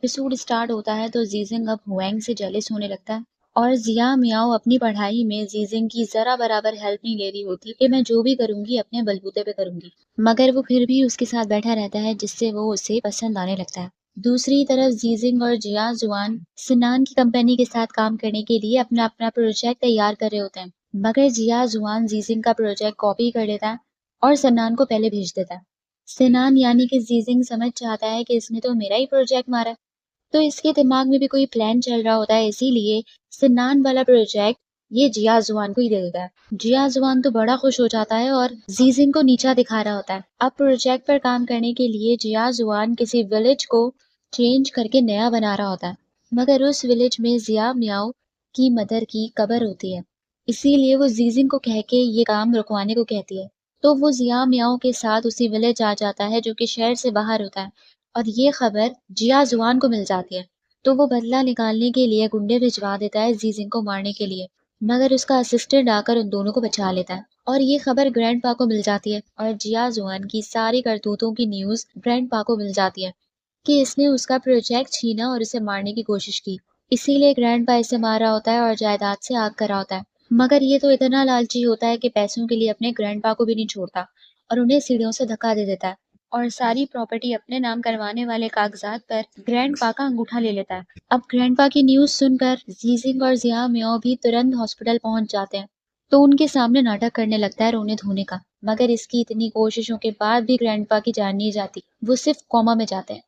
Episode start होता है तो जीजिंग अब हुएंग से जेलस होने लगता है और जिया मियाओ अपनी पढ़ाई में जीजिंग की जरा बराबर हेल्प नहीं ले रही होती कि मैं जो भी करूंगी अपने बलबूते पे करूंगी, मगर वो फिर भी उसके साथ बैठा रहता है जिससे वो उसे पसंद आने लगता है। दूसरी तरफ जीजिंग और जिया जुआन सिनान की कंपनी के साथ काम करने के लिए अपना अपना प्रोजेक्ट तैयार कर रहे होते हैं, मगर जिया जुआन जीजिंग का प्रोजेक्ट कॉपी कर लेता है और सन्नान को पहले भेज देता है। सिनान यानी कि जीजिंग समझ चाहता है कि इसने तो मेरा ही प्रोजेक्ट मारा है, तो इसके दिमाग में भी कोई प्लान चल रहा होता है, इसीलिए सिनान वाला प्रोजेक्ट ये जिया जुआन को ही दे देता है। जिया जुआन तो बड़ा खुश हो जाता है और जीजिंग को नीचा दिखा रहा होता है। अब प्रोजेक्ट पर काम करने के लिए जिया जुआन किसी विलेज को चेंज करके नया बना रहा होता है, मगर उस विलेज में जिया मियाओ की मदर की कब्र होती है, इसीलिए वो जीजिंग को कह के ये काम रुकवाने को कहती है। तो वो जिया मियाओ के साथ उसी विलेज आ जाता है जो कि शहर से बाहर होता है, और ये खबर जिया जुआन को मिल जाती है। तो वो बदला निकालने के लिए गुंडे भिजवा देता है जीजिंग को मारने के लिए, मगर उसका असिस्टेंट आकर उन दोनों को बचा लेता है और ये खबर ग्रैंडपा को मिल जाती है और जिया जुआन की सारी करतूतों की न्यूज ग्रैंडपा को मिल जाती है कि इसने उसका प्रोजेक्ट छीना और उसे मारने की कोशिश की। इसीलिए ग्रैंडपा इसे मार रहा होता है और जायदाद से आग कर रहा होता है, मगर ये तो इतना लालची होता है कि पैसों के लिए अपने ग्रैंडपा को भी नहीं छोड़ता और उन्हें सीढ़ियों से धक्का दे देता है और सारी प्रॉपर्टी अपने नाम करवाने वाले कागजात पर ग्रैंडपा का अंगूठा ले लेता है। अब ग्रैंडपा की न्यूज सुनकर जीजिंग और जिया मियाओ भी तुरंत हॉस्पिटल पहुंच जाते हैं, तो उनके सामने नाटक करने लगता है रोने धोने का, मगर इसकी इतनी कोशिशों के बाद भी ग्रैंडपा की जान नहीं जाती, वो सिर्फ कोमा में जाते हैं।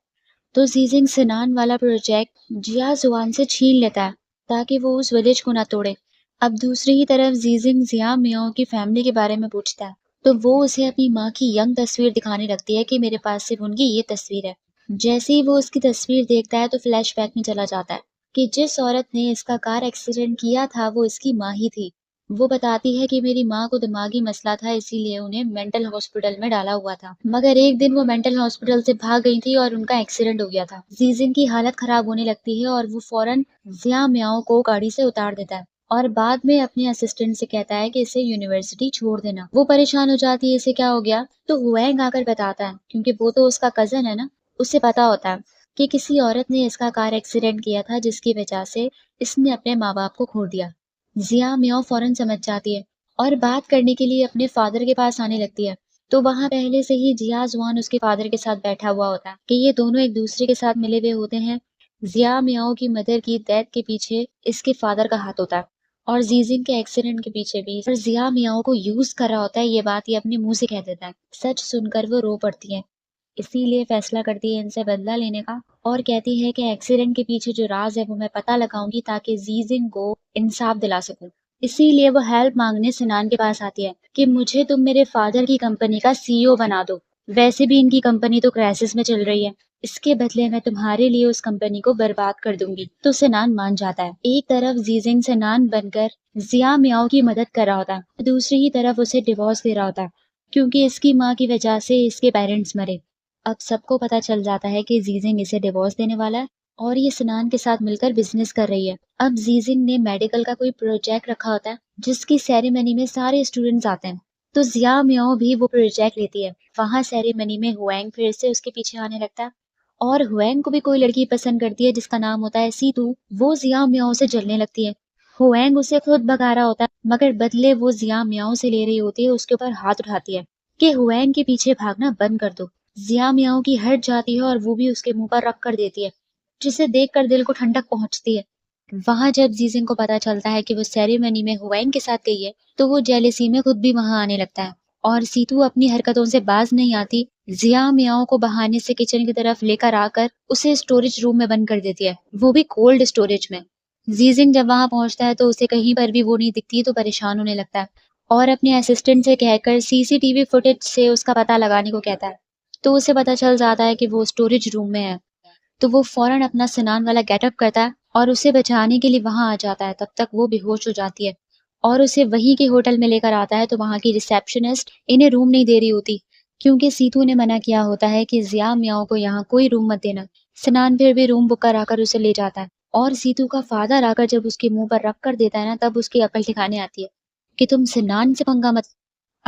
तो जीजिंग सिनान वाला प्रोजेक्ट जिया जुआन से छीन लेता है ताकि वो उस विलेज को ना तोड़े। अब दूसरी ही तरफ जीजिंग जिया मियाओ की फैमिली के बारे में पूछता है, तो वो उसे अपनी माँ की यंग तस्वीर दिखाने लगती है कि मेरे पास सिर्फ उनकी ये तस्वीर है। जैसे ही वो उसकी तस्वीर देखता है तो फ्लैशबैक में चला जाता है कि जिस औरत ने इसका कार एक्सीडेंट किया था वो इसकी माँ ही थी। वो बताती है कि मेरी माँ को दिमागी मसला था, इसीलिए उन्हें मेंटल हॉस्पिटल में डाला हुआ था, मगर एक दिन वो मेंटल हॉस्पिटल से भाग गई थी और उनका एक्सीडेंट हो गया था। जीजिन की हालत खराब होने लगती है और वो फौरन जिया मियाओ को गाड़ी से उतार देता है और बाद में अपने असिस्टेंट से कहता है कि इसे यूनिवर्सिटी छोड़ देना। वो परेशान हो जाती है इसे क्या हो गया, तो हुएंग आकर बताता है, क्योंकि वो तो उसका कजन है ना, उसे पता होता है कि किसी औरत ने इसका कार एक्सीडेंट किया था जिसकी वजह से इसने अपने माँ बाप को खो दिया। जिया मियाओ फौरन समझ जाती है और बात करने के लिए अपने फादर के पास आने लगती है, तो वहां पहले से ही जिया जुआन उसके फादर के साथ बैठा हुआ होता है कि ये दोनों एक दूसरे के साथ मिले हुए होते हैं। जिया मियाओ की मदर की डेथ के पीछे इसके फादर का हाथ होता है और जीजिंग के एक्सीडेंट के पीछे भी और जिया मियाओ को यूज कर रहा होता है, ये बात ये अपने मुंह से कह देता है। सच सुनकर वो रो पड़ती है, इसीलिए फैसला करती है इनसे बदला लेने का और कहती है कि एक्सीडेंट के पीछे जो राज है वो मैं पता लगाऊंगी ताकि जीजिंग को इंसाफ दिला सकूं। इसीलिए वो हेल्प मांगने सिनान के पास आती है कि मुझे तुम मेरे फादर की कंपनी का सीईओ बना दो, वैसे भी इनकी कंपनी तो क्राइसिस में चल रही है, इसके बदले मैं तुम्हारे लिए उस कंपनी को बर्बाद कर दूंगी। तो सिनान मान जाता है। एक तरफ जीजिंग सिनान बनकर जिया मियाओ की मदद कर रहा होता है, दूसरी ही तरफ उसे डिवोर्स दे रहा होता है क्योंकि इसकी माँ की वजह से इसके पेरेंट्स मरे। अब सबको पता चल जाता है कि जीजिंग इसे डिवोर्स देने वाला है और ये सिनान के साथ मिलकर बिजनेस कर रही है। अब जीजिंग ने मेडिकल का कोई प्रोजेक्ट रखा होता है जिसकी सेरेमनी में सारे स्टूडेंट्स आते हैं, तो जिया मियाओ भी वो प्रोजेक्ट लेती है। वहां सेरेमनी में हुएंग फिर से उसके पीछे आने लगता है और हुएंग को भी कोई लड़की पसंद करती है जिसका नाम होता है सीतू। वो जिया मियाओ से जलने लगती है। हुएंग उसे खुद भगा रहा होता है, मगर बदले वो जिया मियाओ से ले रही होती है, उसके ऊपर हाथ उठाती है कि हुएंग के पीछे भागना बंद कर दो। जिया मियाओ की हट जाती है और वो भी उसके मुंह पर रख कर देती है, जिसे देखकर दिल को ठंडक पहुंचती है। वहां जब जीजिंग को पता चलता है कि वो सेरेमनी में हुएंग के साथ गई है, तो वो जेलेसी में खुद भी वहां आने लगता है और सीतू अपनी हरकतों से बाज नहीं आती। जिया मियाओ को बहाने से किचन की तरफ लेकर आकर उसे स्टोरेज रूम में बंद कर देती है, वो भी कोल्ड स्टोरेज में। जीजिंग जब वहां पहुंचता है तो उसे कहीं पर भी वो नहीं दिखती, तो परेशान होने लगता है और अपने असिस्टेंट से कहकर सीसीटीवी फुटेज से उसका पता लगाने को कहता है। तो उसे पता चल जाता है कि वो स्टोरेज रूम में है, तो वो फौरन अपना सिनान वाला गेटअप करता है और उसे बचाने के लिए वहां आ जाता है। तब तक वो बेहोश हो जाती है और उसे वहीं के होटल में लेकर आता है, तो वहां की रिसेप्शनिस्ट इन्हें रूम नहीं दे रही होती क्योंकि सीतू ने मना किया होता है कि जिया मियाओ को यहाँ कोई रूम मत देना। सिनान फिर भी रूम बुक कराकर उसे ले जाता है और सीतू का फादर आकर जब उसके मुंह पर रख कर देता है ना, तब उसकी अकल ठिकाने आती है कि तुम सिनान से पंगा मत।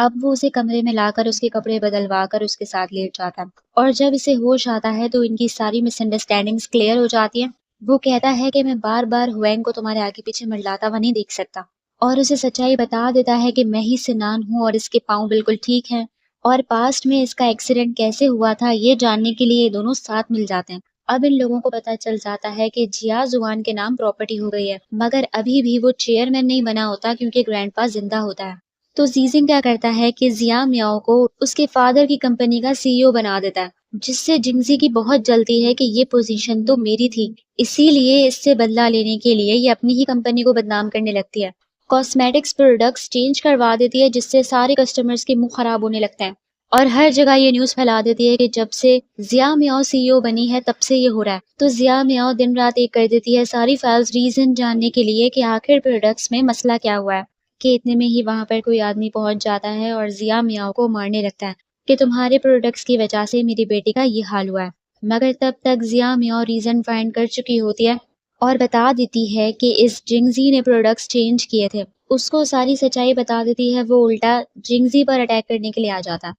अब वो उसे कमरे में लाकर उसके कपड़े बदलवा कर उसके साथ लेट जाता है और जब इसे होश आता है तो इनकी सारी मिसअंडरस्टैंडिंग्स क्लियर हो जाती है। वो कहता है कि मैं बार बार हुएंग को तुम्हारे आगे पीछे मंडलाता हुआ नहीं देख सकता और उसे सच्चाई बता देता है कि मैं ही सिनान हूँ और इसके पाँव बिल्कुल ठीक हैं और पास्ट में इसका एक्सीडेंट कैसे हुआ था ये जानने के लिए ये दोनों साथ मिल जाते हैं। अब इन लोगों को पता चल जाता है कि जिया जुआन के नाम प्रॉपर्टी हो गई है, मगर अभी भी वो चेयरमैन नहीं बना होता क्योंकि ग्रैंडपा जिंदा होता है। तो जीजिंग क्या करता है कि जिया मियाओ को उसके फादर की कंपनी का सीईओ बना देता है, जिससे जिंगजी की बहुत जलती है कि ये पोजीशन तो मेरी थी। इसीलिए इससे बदला लेने के लिए ये अपनी ही कंपनी को बदनाम करने लगती है, कॉस्मेटिक्स प्रोडक्ट्स चेंज करवा देती है जिससे सारे कस्टमर्स के मुंह खराब होने लगते हैं और हर जगह ये न्यूज फैला देती है कि जब से जिया मियाओ सीईओ बनी है तब से ये हो रहा है। तो जिया मियाओ दिन रात एक कर देती है सारी फाइल्स रीजन जानने के लिए कि आखिर प्रोडक्ट्स में मसला क्या हुआ है। कि इतने में ही वहां पर कोई आदमी पहुंच जाता है और जिया मियाओ को मारने लगता है कि तुम्हारे प्रोडक्ट्स की वजह से मेरी बेटी का ये हाल हुआ है। मगर तब तक जिया मियाओ रीजन फाइंड कर चुकी होती है और बता देती है कि इस जिंगजी ने प्रोडक्ट्स चेंज किए थे। उसको सारी सच्चाई बता देती है, वो उल्टा जिंगजी पर अटैक करने के लिए आ जाता है।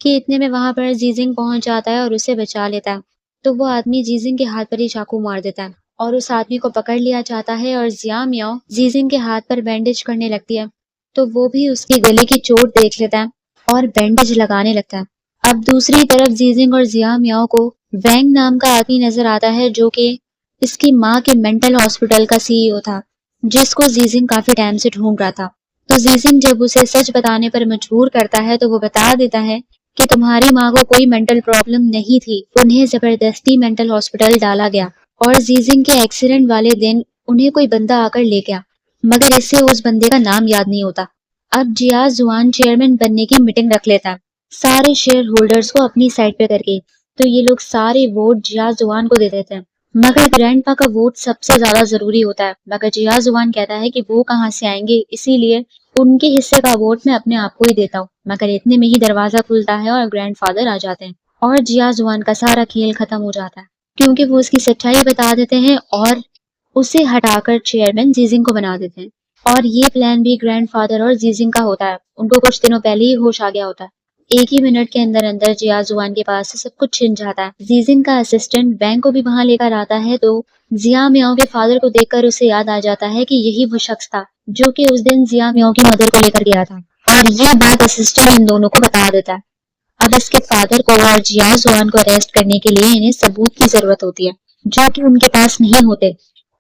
कि इतने में वहां पर जीजिंग पहुंच जाता है और उसे बचा लेता है। तो वो आदमी जीजिंग के हाथ पर ही चाकू मार देता है और उस आदमी को पकड़ लिया जाता है और जिया मियाओ जीजिंग के हाथ पर बैंडेज करने लगती है। तो वो भी उसके गले की चोट देख लेता है और बैंडेज लगाने लगता है। अब दूसरी तरफ जीजिंग और जिया मियाओ को वैंग नाम का आदमी नजर आता है जो कि इसकी माँ के मेंटल हॉस्पिटल का सीईओ था, जिसको जीजिंग काफी टाइम से ढूंढ रहा था। तो जीजिंग जब उसे सच बताने पर मजबूर करता है तो वो बता देता है कि तुम्हारी माँ को कोई मेंटल प्रॉब्लम नहीं थी, उन्हें जबरदस्ती मेंटल हॉस्पिटल डाला गया और जीजिंग के एक्सीडेंट वाले दिन उन्हें कोई बंदा आकर ले गया, मगर इससे उस बंदे का नाम याद नहीं होता। अब जिया जुआन चेयरमैन बनने की मीटिंग रख लेता है सारे शेयर होल्डर्स को अपनी साइड पे करके। तो ये लोग सारे वोट जिया जुआन को दे देते हैं, मगर ग्रैंडपा का वोट सबसे ज्यादा जरूरी होता है। मगर जिया जुआन कहता है कि वो कहाँ से आएंगे, इसीलिए उनके हिस्से का वोट मैं अपने आप को ही देता हूँ। मगर इतने में ही दरवाजा खुलता है और ग्रैंडफादर आ जाते हैं और जिया जुआन का सारा खेल खत्म हो जाता है क्योंकि वो उसकी सच्चाई बता देते हैं और उसे हटाकर चेयरमैन जीजिंग को बना देते हैं। और ये प्लान भी ग्रैंडफादर और जीजिंग का होता है। उनको कुछ दिनों पहले ही होश आ गया होता है। एक ही मिनट के अंदर अंदर जिया जुआन के पास से सब कुछ छिन जाता है। जीजिंग का असिस्टेंट बैंक को भी वहां लेकर आता है तो जिया मियाओ के फादर को देखकर उसे याद आ जाता है कि यही वो शख्स था जो कि उस दिन जिया मियाओ की मदर को लेकर गया था और ये बात असिस्टेंट इन दोनों को बता देता है। अब इसके फादर को और जिया जुआन को अरेस्ट करने के लिए इन्हें सबूत की जरूरत होती है जो कि उनके पास नहीं होते।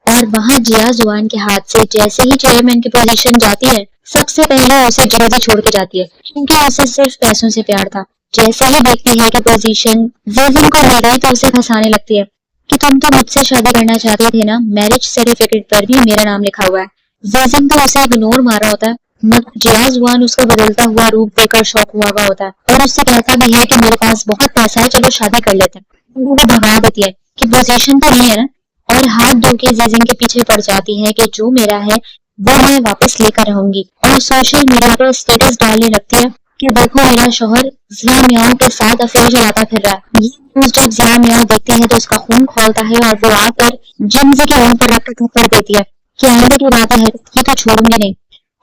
और वहां जिया जुआन के हाथ से जैसे ही चेयरमैन की पोजीशन जाती है सबसे पहले उसे जल्दी छोड़ के जाती है क्योंकि उसे सिर्फ पैसों से प्यार था। जैसे ही देखती है कि पोजीशन जीजिंग को मिल गई तो उसे फंसाने लगती है कि तुम तो मुझसे शादी करना चाहते थे ना, मैरिज सर्टिफिकेट पर भी मेरा नाम लिखा हुआ है। जीजिंग तो उसे इग्नोर मार रहा होता है मगर जिया जुआन उसका बदलता हुआ रूप देखकर शौक हुआ होता है और उससे कहता भी है कि मेरे पास बहुत पैसा है, चलो शादी कर लेते हैं। वो भगा देती है कि पोजीशन तो नहीं है ना और हाथ धो के जीजिंग के पीछे पड़ जाती है कि जो मेरा है वो मैं वापस लेकर रहूंगी और सोशल मीडिया पर स्टेटस डालने लगती है कि देखो मेरा शोहर जिया मियाओ के साथ अफेयर चलाता फिर रहा है। ये न्यूज़ जब जिया मियाओ देखते हैं तो उसका खून खौलता है और वो आकर जिंजी के मुंह पर रख कर देती है कि आगे की बात है ये तो छोड़ूंगी नहीं।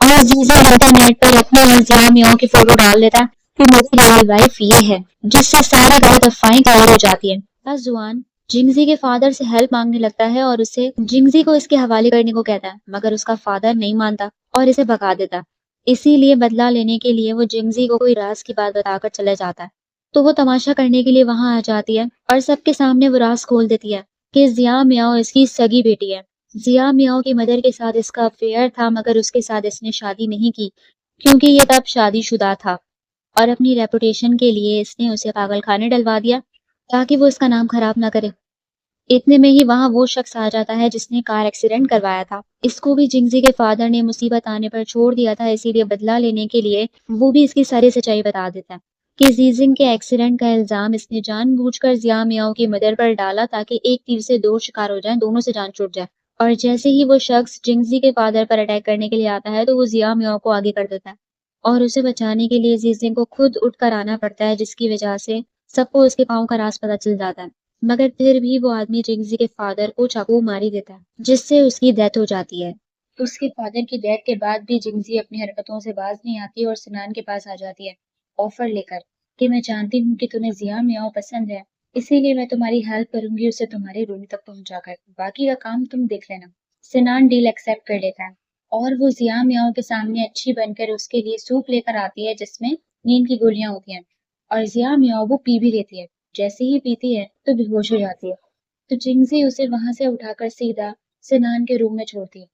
और जीजिंग इंटरनेट पर अपने और जिया मियाओ की फोटो डाल देता है कि मेरी रियल लाइफ ये है, जिससे सारी गलत अफवाहें कवर हो जाती है। बस जुआन जिंगजी के फादर से हेल्प मांगने लगता है और उसे जिंगजी को इसके हवाले करने को कहता है, मगर उसका फादर नहीं मानता और इसे भगा देता। इसीलिए बदला लेने के लिए वो जिंगजी को कोई राज की बात बताकर चले जाता है। तो वो तमाशा करने के लिए वहां आ जाती है और सबके सामने वो राज खोल देती है कि जिया मियाओ इसकी सगी बेटी है। जिया मियाओ की मदर के साथ इसका अफेयर था मगर उसके साथ इसने शादी नहीं की क्योंकि ये तब शादीशुदा था और अपनी रेपुटेशन के लिए इसने उसे पागल खाने डलवा दिया ताकि वो इसका नाम खराब ना करे। इतने में ही वहां वो शख्स आ जाता है जिसने कार एक्सीडेंट करवाया था। इसको भी जिंगजी के फादर ने मुसीबत आने पर छोड़ दिया था, इसीलिए बदला लेने के लिए वो भी इसकी सारी सच्चाई बता देता है कि जीजिंग के एक्सीडेंट का इल्जाम इसने जानबूझकर जिया मियाओ की मदर पर डाला ताकि एक तीर से दो शिकार हो जाएं, दोनों से जान छूट जाए। और जैसे ही वो शख्स जिंगजी के फादर पर अटैक करने के लिए आता है तो वो जिया मियाओ को आगे कर देता है और उसे बचाने के लिए जीजिंग को खुद उठकर आना पड़ता है, जिसकी वजह से सबको उसके पाँव का राज पता चल जाता है। मगर फिर भी वो आदमी जिंगजी के फादर को चाकू मार ही देता है जिससे उसकी डेथ हो जाती है। उसके फादर की डेथ के बाद भी जिंगजी अपनी हरकतों से बाज नहीं आती और सिनान के पास आ जाती है ऑफर लेकर कि मैं जानती हूँ कि तुम्हें जिया मियाओ पसंद है, इसीलिए मैं तुम्हारी हेल्प करूंगी उसे तुम्हारे रूम तक पहुंचाकर, बाकी का काम तुम देख लेना। सिनान डील एक्सेप्ट कर लेता है और वो जिया मियाओ के सामने अच्छी बनकर उसके लिए सूप लेकर आती है जिसमें नींद की गोलियां होती हैं, और जिया मियाओ वो पी भी लेती है। जैसे ही पीती है तो बेहोश हो जाती है। तो जिंगजी उसे वहां से उठाकर सीधा सिनान के रूम में छोड़ती है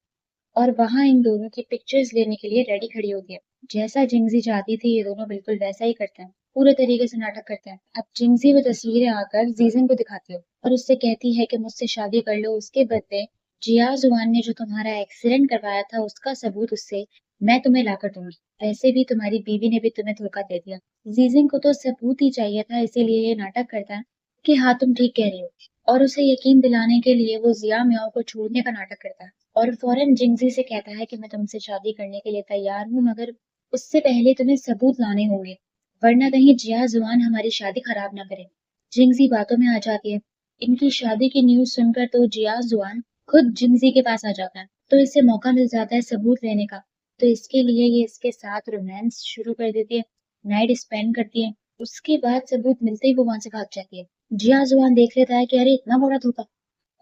और वहां इन दोनों की पिक्चर्स लेने के लिए रेडी खड़ी होती है। जैसा जिंगजी चाहती थी ये दोनों बिल्कुल वैसा ही करते हैं, पूरे तरीके से नाटक करते हैं। अब जिंगजी वो तस्वीरें आकर जीजन को दिखाती है और उससे कहती है कि मुझसे शादी कर लो, उसके बदले जिया जुआन ने जो तुम्हारा एक्सीडेंट करवाया था उसका सबूत उससे मैं तुम्हें लाकर दूंगी। वैसे भी तुम्हारी बीवी ने भी तुम्हें धोखा दे दिया। जीजन को तो सबूत ही चाहिए था, इसीलिए ये नाटक करता है कि हाँ तुम ठीक कह रही हो, और उसे यकीन दिलाने के लिए वो जिया मियाओ को छोड़ने का नाटक करता है और फौरन जिंगजी से कहता है कि मैं तुमसे शादी करने के लिए तैयार हूँ, मगर उससे पहले तुम्हें सबूत लाने होंगे, वरना कहीं जिया जुआन हमारी शादी खराब ना करे। जिंगजी बातों में आ जाती है। इनकी शादी की न्यूज सुनकर तो जिया जुआन खुद जिंगजी के पास आ जाता है, तो इसे मौका मिल जाता है सबूत लेने का। तो इसके लिए ये इसके साथ रोमांस शुरू कर देती है, नाइट स्पेंड करती है। उसके बाद सबूत मिलते ही वो वहां से भाग जाती है। जिया जुआन देख लेता है कि अरे इतना बड़ा धोखा,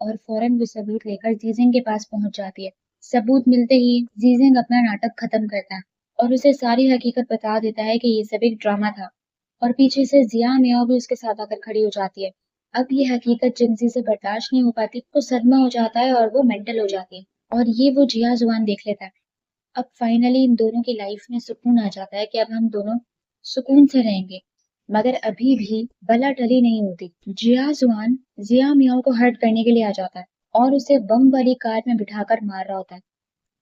और फौरन वो सबूत लेकर जीजेंग के पास पहुंच जाती है। सबूत मिलते ही जीजेंग अपना नाटक खत्म करता है और उसे सारी हकीकत बता देता है कि ये सब एक ड्रामा था, और पीछे से जिया मियाओ भी उसके साथ आकर खड़ी हो जाती है। अब ये हकीकत जिंगजी से बर्दाश्त नहीं हो पाती, तो सदमा हो जाता है और वो मेंटल हो जाती है, और ये वो जिया जुआन देख लेता है। अब फाइनली इन दोनों की लाइफ में सुकून आ जाता है कि अब हम दोनों सुकून से रहेंगे, मगर अभी भी बला टली नहीं होती। जिया जुआन जिया मियाओ को हर्ट करने के लिए आ जाता है और उसे बम वाली कार में बिठाकर मार रहा होता है,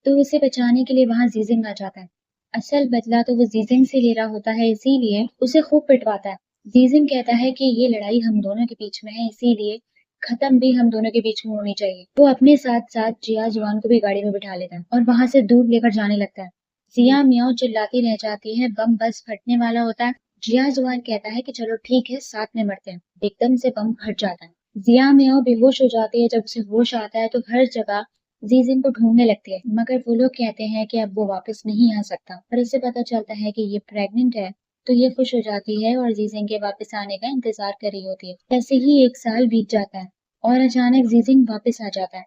तो उसे बचाने के लिए वहां जीजिंग आ जाता है। असल बदला तो वो जीजिंग से ले रहा होता है, इसीलिए उसे खूब पिटवाता है। जीजिंग कहता है कि ये लड़ाई हम दोनों के बीच में है, इसीलिए खत्म भी हम दोनों के बीच में होनी चाहिए। वो अपने साथ साथ जिया जुआन को भी गाड़ी में बिठा लेता है और वहां से दूर लेकर जाने लगता है। जिया मियाओ चिल्लाती रह जाती है, बम बस फटने वाला होता है। जिया जुआन कहता है कि चलो ठीक है साथ में मरते हैं। एकदम से बम फट जाता है। जिया मियाओ बेहोश हो जाती है। जब उसे होश आता है तो हर जगह जीजिन को ढूंढने लगती है, मगर वो लोग कहते हैं कि अब वो वापस नहीं आ सकता, और इससे पता चलता है कि ये प्रेग्नेंट है। तो ये खुश हो जाती है और जीजिंग के वापस आने का इंतजार कर रही होती है। ऐसे ही एक साल बीत जाता है और अचानक जीजिंग वापस आ जाता है।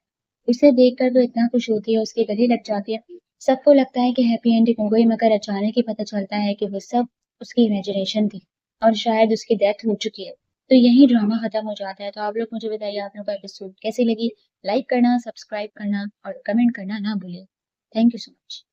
उसे देखकर तो इतना खुश होती है, उसके गले लग जाती है। सबको लगता है कि हैप्पी एंडिंग हो गई, मगर अचानक ही पता चलता है कि वो सब उसकी इमेजिनेशन थी और शायद उसकी डेथ हो चुकी है। तो यही ड्रामा खत्म हो जाता है। तो आप लोग मुझे बताइए आप लोगों को एपिसोड कैसी लगी। लाइक करना, सब्सक्राइब करना और कमेंट करना ना भूलिए। Thank you so much.